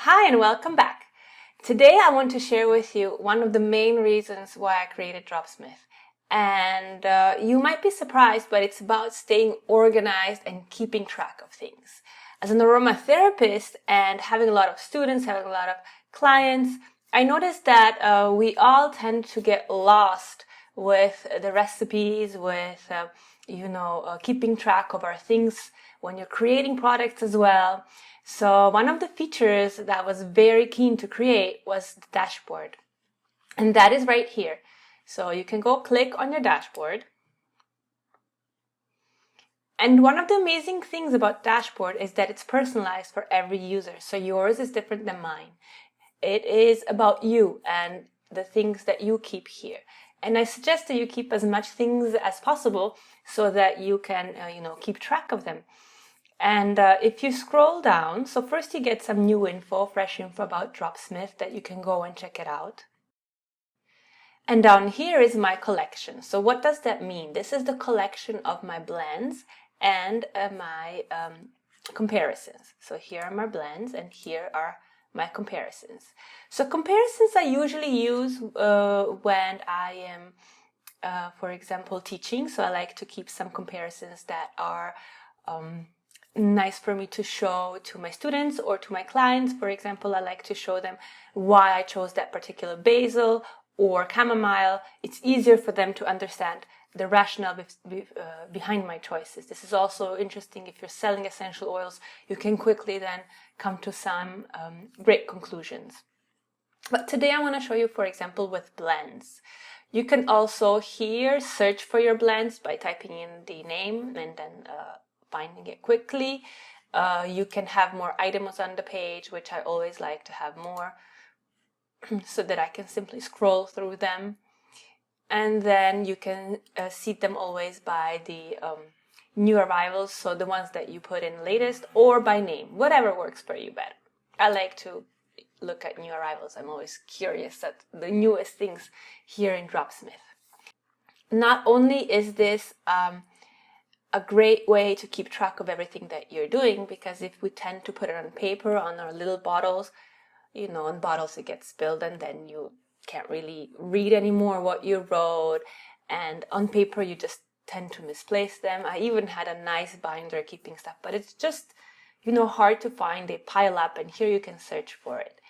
Hi and welcome back. Today I want to share with you one of the main reasons why I created Dropsmith. And you might be surprised, but it's about staying organized and keeping track of things. As an aromatherapist and having a lot of students, having a lot of clients, I noticed that we all tend to get lost with the recipes, with keeping track of our things when you're creating products as well. So one of the features that I was very keen to create was the dashboard. And that is right here. So you can go click on your dashboard. And one of the amazing things about dashboard is that it's personalized for every user. So yours is different than mine. It is about you and the things that you keep here. And I suggest that you keep as much things as possible so that you can, keep track of them. And if you scroll down, so first you get some new info, fresh info about Dropsmith that you can go and check it out. And down here is my collection. So what does that mean? This is the collection of my blends and my comparisons. So here are my blends and here are my comparisons. So comparisons I usually use when I am, for example, teaching. So I like to keep some comparisons that are nice for me to show to my students or to my clients. For example, I like to show them why I chose that particular basil or chamomile. It's easier for them to understand the rationale behind my choices. This is also interesting if you're selling essential oils. You can quickly then come to some great conclusions. But today I want to show you, for example, with blends. You can also here search for your blends by typing in the name and then finding it quickly. You can have more items on the page, which I always like to have more, so that I can simply scroll through them. And then you can seed them always by the new arrivals, so the ones that you put in latest, or by name, whatever works for you better. I like to look at new arrivals. I'm always curious at the newest things here in Dropsmith. Not only is this a great way to keep track of everything that you're doing, because if we tend to put it on paper on our little bottles, in bottles it gets spilled and then you can't really read anymore what you wrote, and on paper you just tend to misplace them. I even had a nice binder keeping stuff, but it's just hard to find. They pile up, and here you can search for it.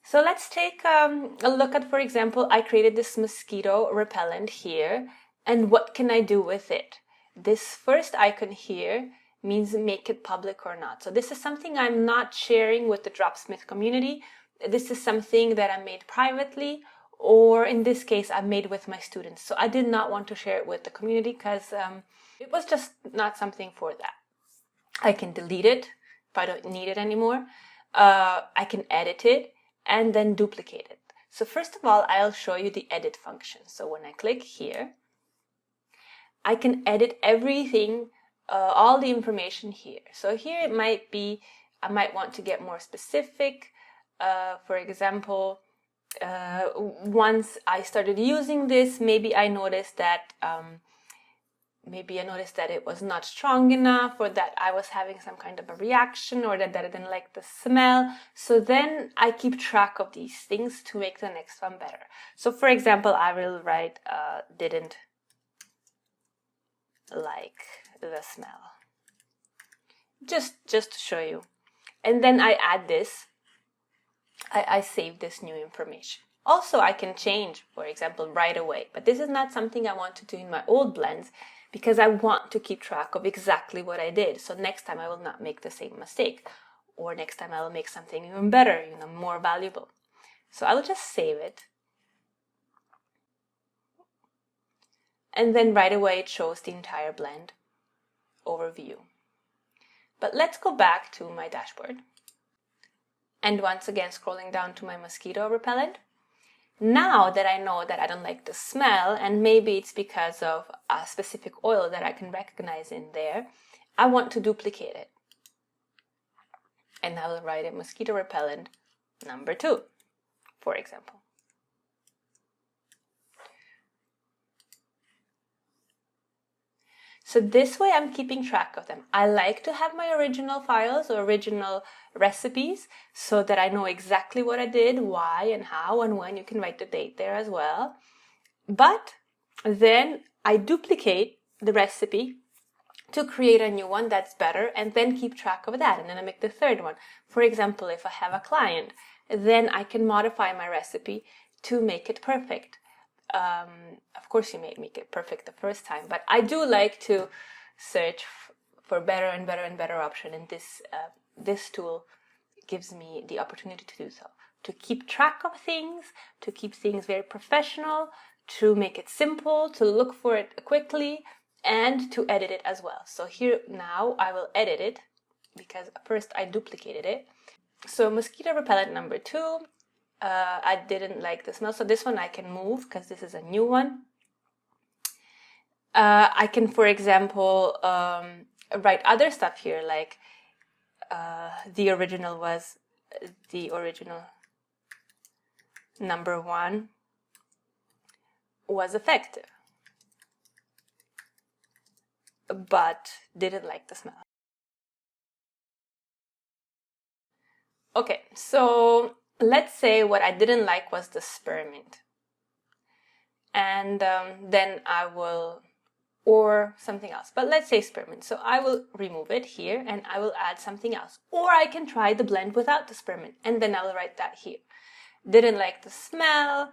So let's take a look at, for example, I created this mosquito repellent here, and what can I do with it? This first icon here means make it public or not. So this is something I'm not sharing with the Dropsmith community. This is something that I made privately, or in this case, I made with my students. So I did not want to share it with the community because it was just not something for that. I can delete it if I don't need it anymore. I can edit it and then duplicate it. So first of all, I'll show you the edit function. So when I click here, I can edit everything, all the information here. So here it might be, I might want to get more specific. For example, once I started using this, maybe I noticed that it was not strong enough, or that I was having some kind of a reaction, or that I didn't like the smell. So then I keep track of these things to make the next one better. So for example, I will write didn't like the smell, just to show you. And then I add this, I save this new information. Also, I can change, for example, right away, but this is not something I want to do in my old blends because I want to keep track of exactly what I did. So next time I will not make the same mistake, or next time I will make something even better, more valuable. So I will just save it. And then right away it shows the entire blend overview. But let's go back to my dashboard. And once again, scrolling down to my mosquito repellent. Now that I know that I don't like the smell, and maybe it's because of a specific oil that I can recognize in there, I want to duplicate it. And I will write it mosquito repellent number 2, for example. So this way I'm keeping track of them. I like to have my original files or original recipes so that I know exactly what I did, why and how and when. You can write the date there as well. But then I duplicate the recipe to create a new one that's better and then keep track of that. And then I make the third one. For example, if I have a client, then I can modify my recipe to make it perfect. Of course, you may make it perfect the first time, but I do like to search for better and better and better option. And this tool gives me the opportunity to do so, to keep track of things, to keep things very professional, to make it simple, to look for it quickly, and to edit it as well. So here now I will edit it because first I duplicated it. So mosquito repellent number 2, I didn't like the smell, so this one I can move because this is a new one. I can, for example, write other stuff here, like the original number 1 was effective, but didn't like the smell. Okay, so let's say what I didn't like was the spearmint. And then I will, or something else, but let's say spearmint. So I will remove it here and I will add something else. Or I can try the blend without the spearmint and then I'll write that here. Didn't like the smell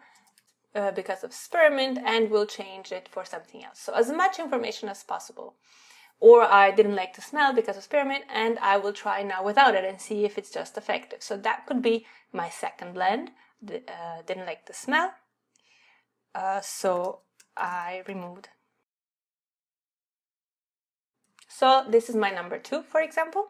because of spearmint and will change it for something else. So as much information as possible. Or I didn't like the smell because of spearmint and I will try now without it and see if it's just effective. So that could be my second blend. Didn't like the smell. So I removed. So this is my number 2, for example.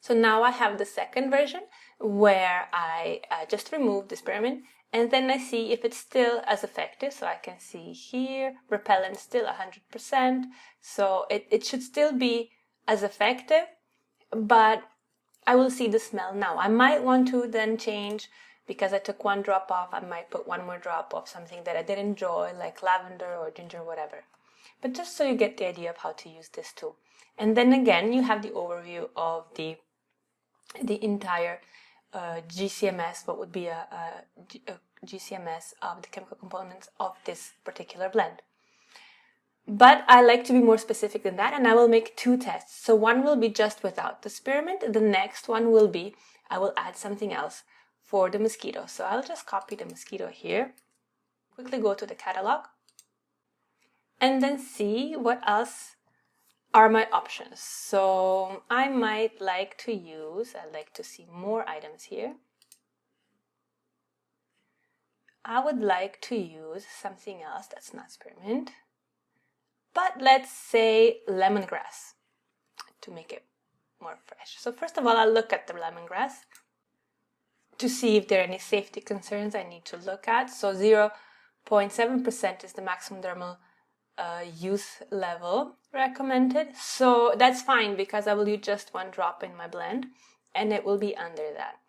So now I have the second version where I just remove the spearmint and then I see if it's still as effective. So I can see here, repellent still 100%. So it should still be as effective, but I will see the smell now. I might want to then change, because I took 1 drop off, I might put 1 more drop of something that I did enjoy, like lavender or ginger, whatever. But just so you get the idea of how to use this tool. And then again, you have the overview of the entire GCMS, what would be a GCMS of the chemical components of this particular blend. But I like to be more specific than that, and I will make 2 tests. So one will be just without the spearmint. The next one will be, I will add something else for the mosquito. So I'll just copy the mosquito here, quickly go to the catalog, and then see what else are my options. So I might like to use, I'd like to see more items here. I would like to use something else that's not spearmint, but let's say lemongrass to make it more fresh. So first of all, I'll look at the lemongrass to see if there are any safety concerns I need to look at. So 0.7% is the maximum dermal use level recommended. So that's fine because I will use just 1 drop in my blend and it will be under that.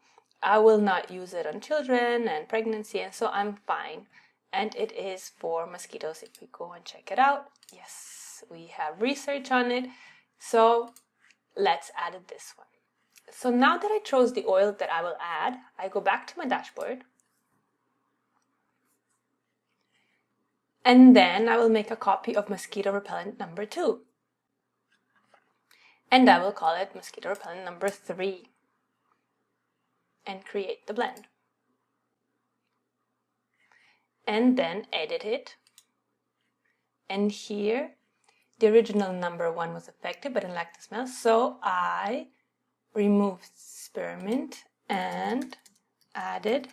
I will not use it on children and pregnancy, and so I'm fine. And it is for mosquitoes. If we go and check it out, yes, we have research on it. So let's add this one. So now that I chose the oil that I will add, I go back to my dashboard. And then I will make a copy of mosquito repellent number 2. And I will call it mosquito repellent number 3. And create the blend. And then edit it. And here, the original number 1 was effective, but I didn't like the smell. So I removed spearmint and added.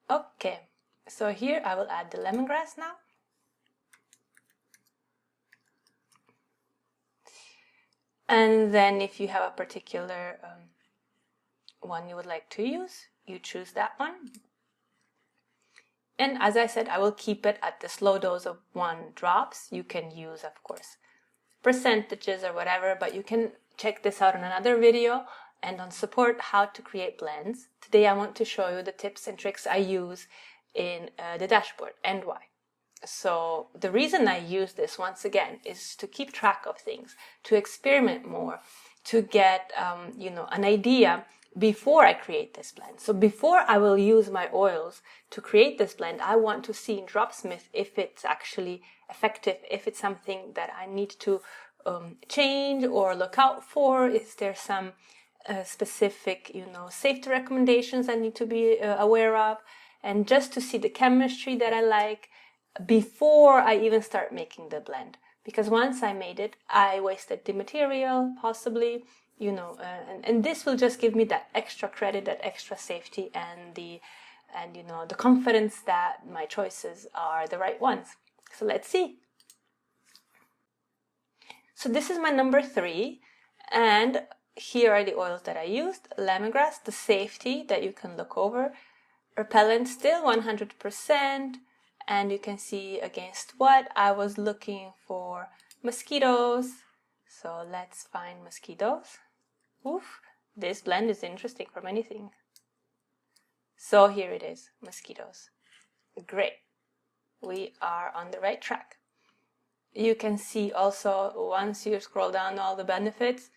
Okay. So here I will add the lemongrass now. And then if you have a particular one you would like to use, you choose that one. And as I said, I will keep it at this low dose of 1 drops. You can use, of course, percentages or whatever, but you can check this out in another video and on support how to create blends. Today I want to show you the tips and tricks I use in the dashboard and why. So the reason I use this once again is to keep track of things, to experiment more, to get an idea before I create this blend. So before I will use my oils to create this blend, I want to see in Dropsmith if it's actually effective, if it's something that I need to change or look out for. Is there some specific safety recommendations I need to be aware of? And just to see the chemistry that I like before I even start making the blend. Because once I made it, I wasted the material, possibly, and this will just give me that extra credit, that extra safety, and the confidence that my choices are the right ones. So let's see. So this is my number 3, and here are the oils that I used. Lemongrass, the safety that you can look over. Repellent, still 100%. And you can see against what I was looking for. Mosquitoes. So let's find mosquitoes. Oof, this blend is interesting for many things. So here it is, mosquitoes. Great. We are on the right track. You can see also, once you scroll down all the benefits,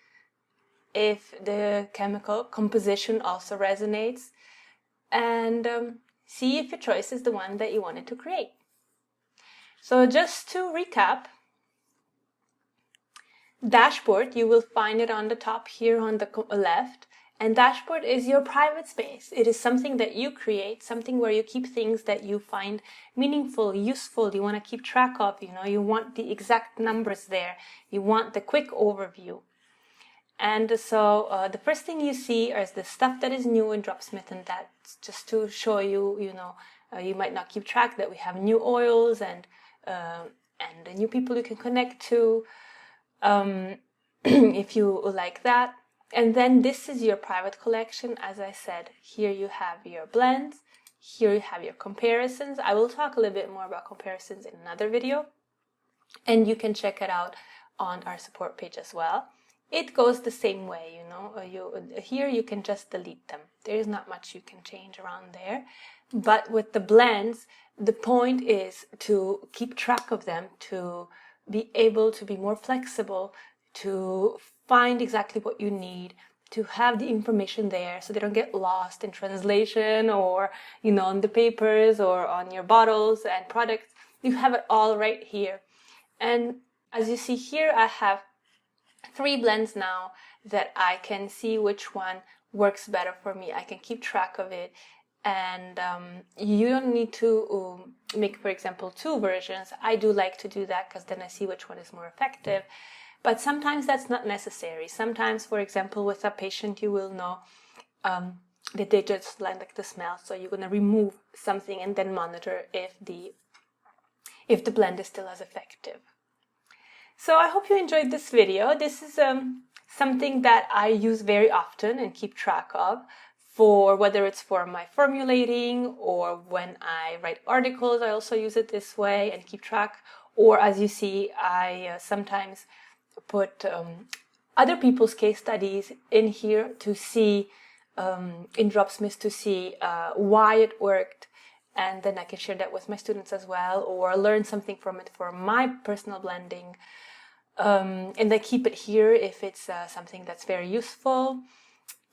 if the chemical composition also resonates, and see if your choice is the one that you wanted to create. So just to recap, dashboard, you will find it on the top here on the left, and dashboard is your private space. It is something that you create, something where you keep things that you find meaningful, useful, you want to keep track of, you want the exact numbers there, you want the quick overview. And so the first thing you see is the stuff that is new in Dropsmith, and that's just to show you, you might not keep track that we have new oils and new people you can connect to, if you like that. And then this is your private collection. As I said, here you have your blends, here you have your comparisons. I will talk a little bit more about comparisons in another video, and you can check it out on our support page as well. It goes the same way, here you can just delete them. There is not much you can change around there. But with the blends, the point is to keep track of them, to be able to be more flexible, to find exactly what you need, to have the information there so they don't get lost in translation or, on the papers or on your bottles and products. You have it all right here. And as you see here, I have 3 blends now that I can see which one works better for me. I can keep track of it, and you don't need to make, for example, 2 versions. I do like to do that because then I see which one is more effective, but sometimes that's not necessary. Sometimes, for example, with a patient, you will know that they just like the smell, so you're going to remove something and then monitor if the blend is still as effective. So I hope you enjoyed this video. This is something that I use very often and keep track of, for whether it's for my formulating or when I write articles. I also use it this way and keep track. Or as you see, I sometimes put other people's case studies in here to see, in Dropsmith, to see why it worked. And then I can share that with my students as well, or learn something from it for my personal blending. And I keep it here if it's something that's very useful.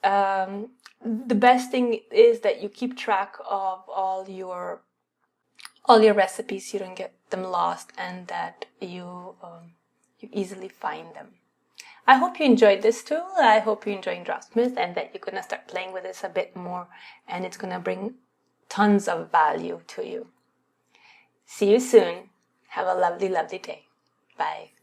The best thing is that you keep track of all your recipes, you don't get them lost, and that you easily find them. I hope you enjoyed this tool. I hope you're enjoying Dropsmith, and that you're gonna start playing with this a bit more, and it's gonna bring tons of value to you. See you soon. Have a lovely, lovely day. Bye.